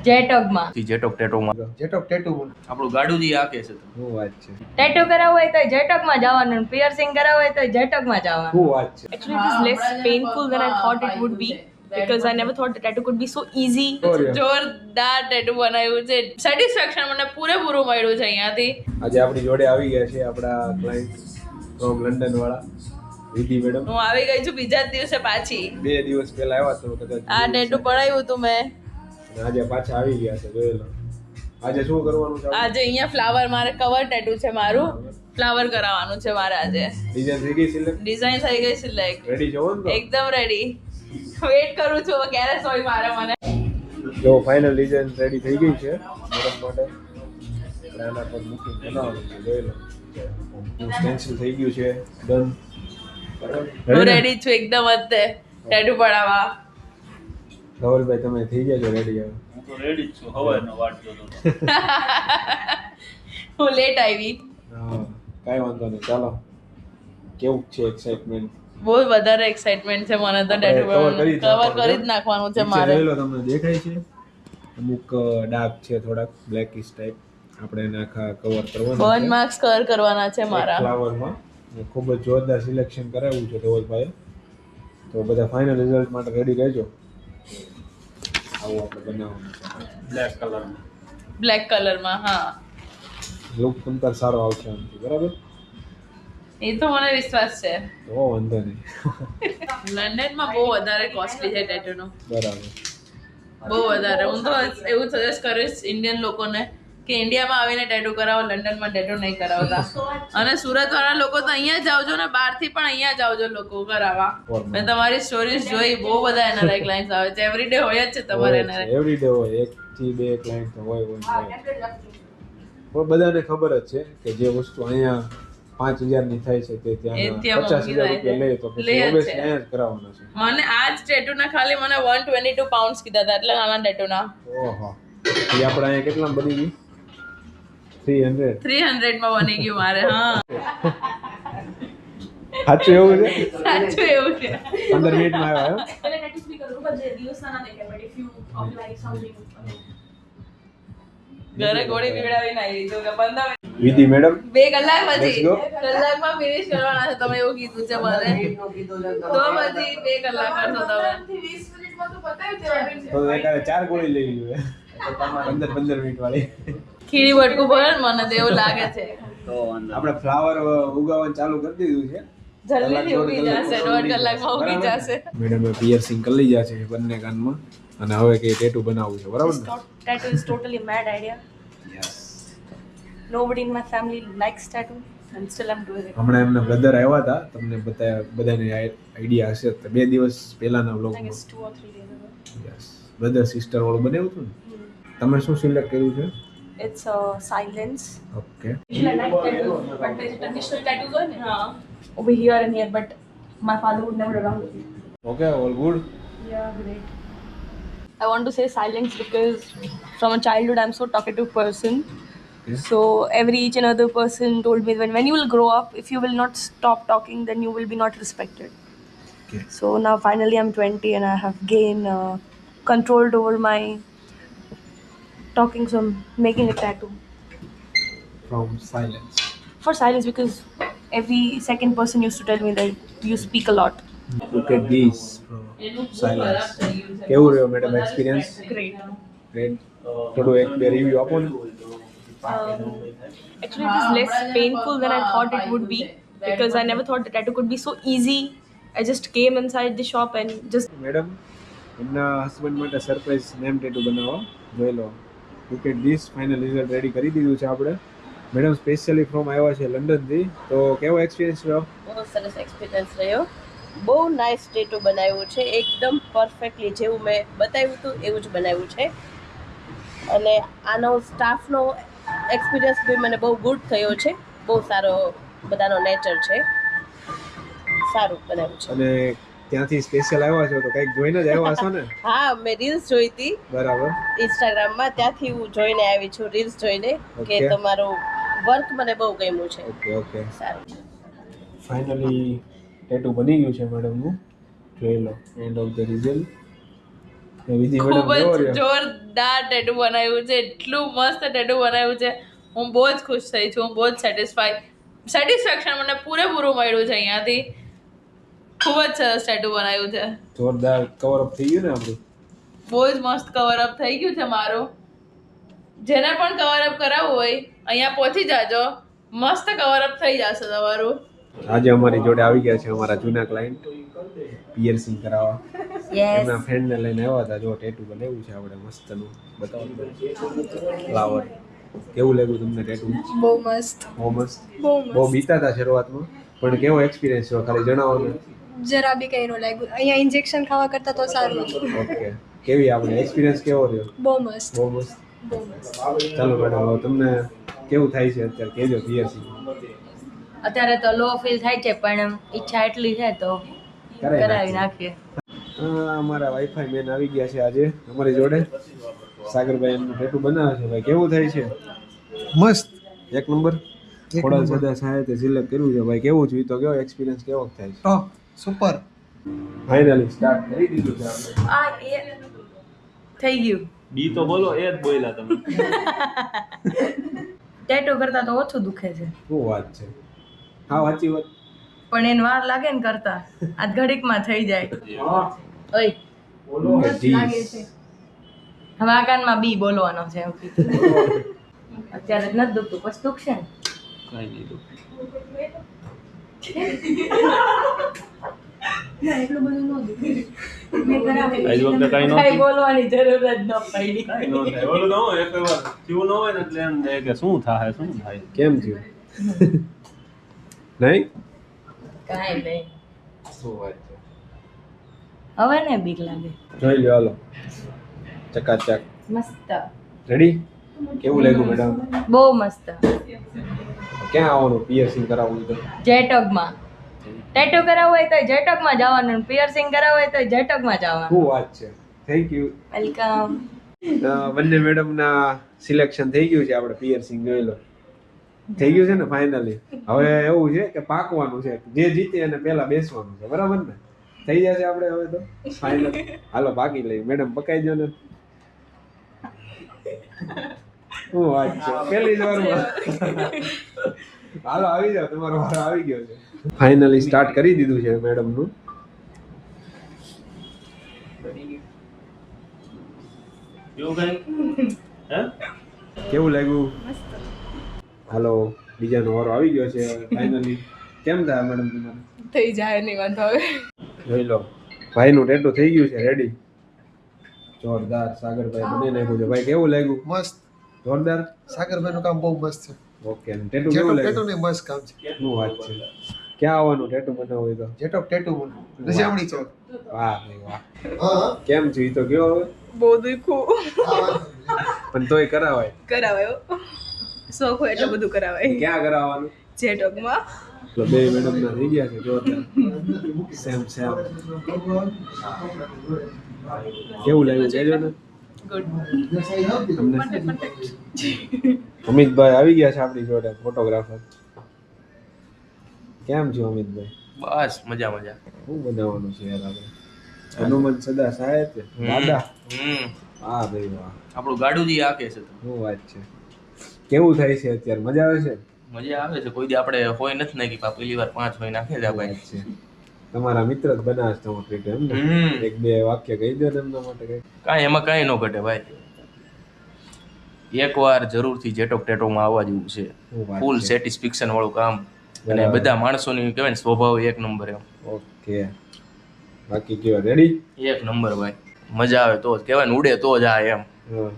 જેટોગમાં જેટોક ટેટોમાં જેટોક tattoo આપણું ગાડું જી આકે છે તો શું વાત છે ટેટો કરાવવો હોય તો જેટોગમાં જવાનું, પિયર્સિંગ કરાવવો હોય તો જેટોગમાં જવાનું. શું વાત છે Actually, it is less painful than I thought it would be because I never thought the tattoo could be so easy. જોરદાર ટેટુ બનાવ્યું છે. સેટિસ્ફેક્શન મને પૂરેપૂરું મળ્યું છે અહીંયાથી. આજે આપણી જોડે આવી ગયા છે આપણા ક્લાયન્ટ ફ્રોમ લંડન વાળા વિધિ મેડમ. હું આવી ગઈ છું બીજા જ દિવસે પાછી. 2 દિવસ પહેલા આવ્યા તો કદાચ આ ટેટુ પડાવ્યું તું મેં. અને આજે પાછા આવી ગયા છે જોઈ લો. આજે શું કરવાનું છે આજે અહીંયા ફ્લાવર મારે કવર ટેટુ છે મારું. ફ્લાવર કરાવવાનું છે મારે આજે. ડિઝાઇન થઈ ગઈ સિલેક્ટ ડિઝાઇન થઈ ગઈ સિલેક્ટ. રેડી છો ને તો એકદમ રેડી. વેઇટ કરું છું ક્યારે સોય મારે મને. જો ફાઇનલ ડિઝાઇન રેડી થઈ ગઈ છે મેડમ માટે. આપણે આના પર મૂકી બનાવવાનું છે જોઈ લો. સ્ટેન્સિલ થઈ ગયું છે ડન. હું રેડી છું એકદમ અત્યારે ટેટુ પડાવવા. ધવલભાઈ તમે થઈ ગયા છો રેડી હવે? હું તો રેડી જ છું. હવારનો વાટ જોતો હતો. હું લેટ આવી. હા કાંઈ વાંધો નહીં ચાલો. કેવું છે એક્સાઇટમેન્ટ? બહુ વધારે એક્સાઇટમેન્ટ છે મને તો ટેટુ કવર કરી જ નાખવાનું છે મારે. જોઈ લો તમને દેખાય છે અમુક ડાર્ક છે થોડાક બ્લેકિશ ટાઈપ. આપણે એને આખા કવર કરવાના બર્ન માર્ક્સ કવર કરવાના છે મારા ફ્લાવરમાં. ખૂબ જ જોરદાર સિલેક્શન કરાવ્યું છે ધવલભાઈએ. તો બધા ફાઇનલ રિઝલ્ટ માટે રેડી રહેજો. આવું આપણે બનાવવાનું છે બ્લેક કલરમાં. બ્લેક કલરમાં. હા લુક તમતાર સારો આવશે આમથી બરાબર. એ તો મને વિશ્વાસ છે. તો વાંધો નહીં. લંડનમાં બહુ વધારે કોસ્ટલી છે ટેટુ નો. બરાબર બહુ વધારે. હું તો એવું સજેસ્ટ કરીશ ઇન્ડિયન લોકોને કે ઇન્ડિયામાં આવીને ટેટુ કરાવો, લંડનમાં ટેટુ નહીં કરાવતા. અને સુરત વાળા લોકો તો અહીંયા જ આવજો ને, બહારથી પણ અહીંયા જ આવજો લોકો કરાવવા. મેં તમારી સ્ટોરીઝ જોઈ, બહુ બધા એના ક્લાયન્ટ્સ આવે છે. એવરીડે હોય જ છે તમારે એના. એવરીડે હોય 1 થી 2 ક્લાયન્ટ તો હોય. પણ બધાને ખબર જ છે કે જે વસ્તુ અહીંયા 5000 ની થાય છે તે ત્યાં 50,000 રૂપિયા લે તો પછી ઓબ્વિયસલી અહીંયા જ કરાવવાનો છે. મને આ જ ટેટુ ના ખાલી મને 122 પાઉન્ડ્સ કીધા હતા એટલે નાના ટેટુ ના. ઓહો એ આપણે અહીંયા કેટલામાં બની ગઈ? 300 માં બની ગયું મારે. હા સાચું એવું છે? સાચું એવું છે. 15 મિનિટમાં આવ્યા ઘરે ગોળી પીવડાવીને આવી તો 15 વિધિ મેડમ 2 કલાક પછી Let's go. કલાકમાં ફિનિશ કરવાના છે. તમે એવું કીધું છે મને તો પછી 2 કલાક કરશો તમે. તો એકાદે 4 ગોળી લઈ લીધું 15 મિનિટ વાળી. ખીરી બટકું પડે ને મને તો એવું લાગે છે. તો વાંધો આપણે ફ્લાવર ઉગાવવાનું ચાલુ કરી દીધું છે. જલ્દીથી ઉગી જશે. 1.5 કલાકમાં ઉગી જશે. મેડમે પિયર્સિંગ કરી લીધા છે બંને કાનમાં અને હવે કે ટેટુ બનાવવું છે બરાબર ને? Tattoo is totally a mad idea. Yes. Nobody in my family likes tattoo and still I'm doing it. હમણાં એમના બ્રધર આવ્યા હતા તમને બધાને આઈડિયા હશે તો 2 દિવસ પહેલાના I વ્લોગમાં. guess 2 or 3 days ago. Yes brother sister વાળું બનાવ્યું હતું ને? તમે શું સિલેક્ટ કર્યું છે? It's silence. Okay I like tattoos, but there's traditional tattoos on it. Over here and here, but my father would never allow it. Okay all good. Yeah, great. I want to say silence because from a childhood I'm so talkative person. Okay. So each and other person told me that when you will grow up, if you will not stop talking, then you will be not respected. Okay. So now finally I'm 20 and I have gained control over my talking, so I'm making a tattoo. From silence. For silence because every second person used to tell me that you speak a lot. Look at this from silence. કેવું રહ્યો madam experience? Great. Great. થોડું એક બે review આપો ને. Actually, it is less painful than I thought it would be because I never thought the tattoo could be so easy. I just came inside the shop and just madam એમના husband માટે surprise name tattoo બનાવવા જોઈ લો. Look at this final result ready કરી દીધું છે આપણે. Madam specially from આવ્યા છે લંડનથી તો કેવો એક્સપિરિયન્સ રહ્યો? બહુ સરસ એક્સપિરિયન્સ રહ્યો. બહુ નાઇસ ટેટુ બનાવ્યું છે. એકદમ પરફેક્ટલી જેવું મેં બતાવ્યું હતું એવું જ બનાવ્યું છે. અને આનો સ્ટાફનો એક્સપિરિયન્સ બી મને બહુ ગુડ થયો છે. બહુ સારો બધાનો નેચર છે. સારું બનાવ્યું છે. અને ત્યાંથી સ્પેશિયલ આવ્યા છો તો કંઈક જોઈને જ આવ્યા હશો ને? હા મેં રીલ્સ જોઈ હતી બરાબર. ઇન્સ્ટાગ્રામમાં. ત્યાંથી હું જોઈને આવી છું રીલ્સ જોઈને કે Okay. તમારું વર્ક મને બહુ ગમ્યું છે. ઓકે ઓકે સારું. ફાઇનલી ટેટુ બની ગયું છે મેડમનું જોઈ લો. End of the result. Vidhi madam ખૂબ જ જોવો રહ્યો. જોરદાર જોરદાર ટેટુ બનાવ્યું છે, એટલું મસ્ત ટેટુ બનાવ્યું છે. હું બહુ જ ખુશ થઈ છું, હું બહુ જ સેટિસ્ફેક્શન મને પૂરેપૂરું મળ્યું છે અહીંયાથી. ખૂબ જ સરસ ટેટુ બનાવ્યું છે, જોરદાર કવર અપ થઈ ગયું ને આપણું. બહુ જ મસ્ત કવર અપ થઈ ગયું છે મારું. જેને પણ કવર અપ કરાવવું હોય અહીંયા પહોંચી જાજો, મસ્ત કવર અપ થઈ જશે તમારું. આજે અમારી જોડે આવી ગયા છે અમારા જૂના ક્લાયન્ટ પિયર્સિંગ કરાવવા. એમના ફ્રેન્ડને લઈને આવ્યા હતા. જો ટેટુ બનાવ્યું છે આપણે મસ્તનું, બતાવો ફ્લાવર. કેવું લાગ્યું તમને ટેટુ? બહુ મસ્ત. બહુ મસ્ત. બહુ બીતા હતા શરૂઆતમાં, પણ કેવો એક્સપિરિયન્સ છે ખાલી જણાવો ને. જરા બી કંઈ ન લાગ્યું. અહીંયા ઇન્જેક્શન ખાવા કરતાં તો સારું હતું. ઓકે, કેવી આપણે એક્સપિરિયન્સ કેવો રહ્યો? બહુ મસ્ત. બહુ મસ્ત. બહુ મસ્ત. ચાલો મેડમ, હવે તમને કેવું થાય છે અત્યારે કહેજો પિયર્સિંગ. અત્યારે તો લો ફીલ થાય છે, પણ ઈચ્છા એટલી છે તો કરાવી નાખીએ. અમારા વાઈફાઈ મેન આવી ગયા છે આજે અમારી જોડે. સાગરભાઈ એમનું ટેટુ બનાવે છે. ભાઈ કેવું થાય છે? મસ્ત. એક નંબર. ખોડાલ સદા સાહેબે સિલેક્ટ કર્યું છે. ભાઈ કેવું છે? તો કેવો એક્સપિરિયન્સ કેવો થાય છે? ટોપ સુપર. ફાઇનલી સ્ટાર્ટ કરી દીધું છે આપણે. આ એ થઈ ગયું. બી તો બોલો, એ જ બોલ્યા તમે. ટેટુ કરતા તો ઓછું દુખે છે, શું વાત છે? હા, સાચી વાત. પણ એને વાર લાગે ને કરતા. આ ઘડીકમાં થઈ જાય. ઓય કે જીસ. હવે આ કાનમાં બી બોલવાનો છે એમ કીધું. અત્યારે જ નથી દુખતું, પછી દુખશે ને. કઈ નહીં તો. ના એટલું બધું ન દુખે. આજ વખતે કઈ નો કઈ બોલવાની જરૂર જ ન પડી. કઈ નો થાય. ઓલું ન હોય, એક વાર થયું ન હોય ને એટલે એમ થાય કે શું થાય શું થાય. કેમ થયું? નહીં? કાંઈ નહીં. શું વાત છે? હવે ને બીક લાગે. જોઈ લો, હાલો ચકાચક. મસ્ત. રેડી? કેવું લાગ્યું મેડમ? બહુ મસ્ત. ક્યાં આવવાનું પિયર્સિંગ કરાવવું તો? જેટોગમાં. ટેટુ કરાવવું હોય તો જેટોગમાં જવાનું, પિયર્સિંગ કરાવવું હોય તો જેટોગમાં જવાનું. શું વાત છે? Thank you. વેલકમ. બંને મેડમના સિલેક્શન થઈ ગયું છે. આપણે પિયર્સિંગ જોઈ લો. થઈ ગયું છે ને ફાઇનલી. હવે એવું છે કે પાકવાનું છે. જે જીતે એને પહેલા બેસવાનું છે, બરાબર ને? થઈ જશે આપણે હવે તો ફાઇનલ. હાલો પાકી લઈ. મેડમ પકાઈ દો ને. શું વાત છે? પહેલી જ વારમાં. હાલો આવી જાઓ, તમારો વારો આવી ગયો છે. ફાઇનલી સ્ટાર્ટ કરી દીધું છે મેડમનું. એવું કઈ હે? કેવું લાગ્યું? હાલો, બીજાનો વારો આવી ગયો છે ફાઇનલી. કેમ થાય મેડમ તમારે? થઈ જાય નહીં વાંધો હવે. જોઈ લો, ભાઈનું ટેટુ થઈ ગયું છે રેડી. જોરદાર. સાગરભાઈ બની નાખ્યું છે. ભાઈ કેવું લાગ્યું? મસ્ત. જોરદાર. સાગરભાઈનું કામ બહુ મસ્ત છે. ઓકે. ટેટુ કેવું ટેટુ લાગ્યું? ને મસ્ત કામ છે. શું વાત છે? ક્યાં આવવાનું ટેટુ બનાવવું હોય તો? જેટો ટેટુ રજામણી ચોક. વાહ ભાઈ વાહ. હા કેમ છે ઈ તો કયો હવે? બહુ દુખું. પણ તોય કરાવાય. કરાવાયો. શોખ હોય એટલે બધું કરાવાય. ક્યાં કરાવવાનું? જેટોગમાં. તો બે મેડમ ના થઈ ગયા છે જોરદાર. Same same. કેવું લાગ્યું કહેજો ને. ગુડ. તમને અમિતભાઈ આવી ગયા છે આપણી જોડે, ફોટોગ્રાફર. કેમ છો અમિતભાઈ? બસ મજા મજા. શું બનાવવાનું છે યાર આપણે? હનુમાન સદા સહાય છે દાદા. હા ભાઈ વાહ. આપણું ગાડુજી આકે છે તો શું વાત છે? કેવું થાય છે અત્યારે? મજા આવે છે? મજા આવે છે. કોઈ દી આપણે હોય નથી નાખી, પહેલી વાર 5 હોય નાખે છે ભાઈ. વાત છે. તમારા મિત્ર જ બનાવે છે તમારો ટેટુ એમ ને? એક બે વાક્ય કહી દો ને એમના માટે કઈ. કાંઈ એમાં કાંઈ ન ઘટે ભાઈ. એકવાર જરૂરથી જેટોક ટેટોમાં આવવા જેવું છે. શું વાત ફૂલ છે? સેટિસ્ફેક્શન વાળું કામ અને બરાબર. બધા માણસોની કહેવાય ને સ્વભાવ એક નંબર એમ. ઓકે. બાકી કયો રેડી? એક નંબર ભાઈ. મજા આવે તો જ કહેવાય ને, ઉડે તો જ આ એમ. હા.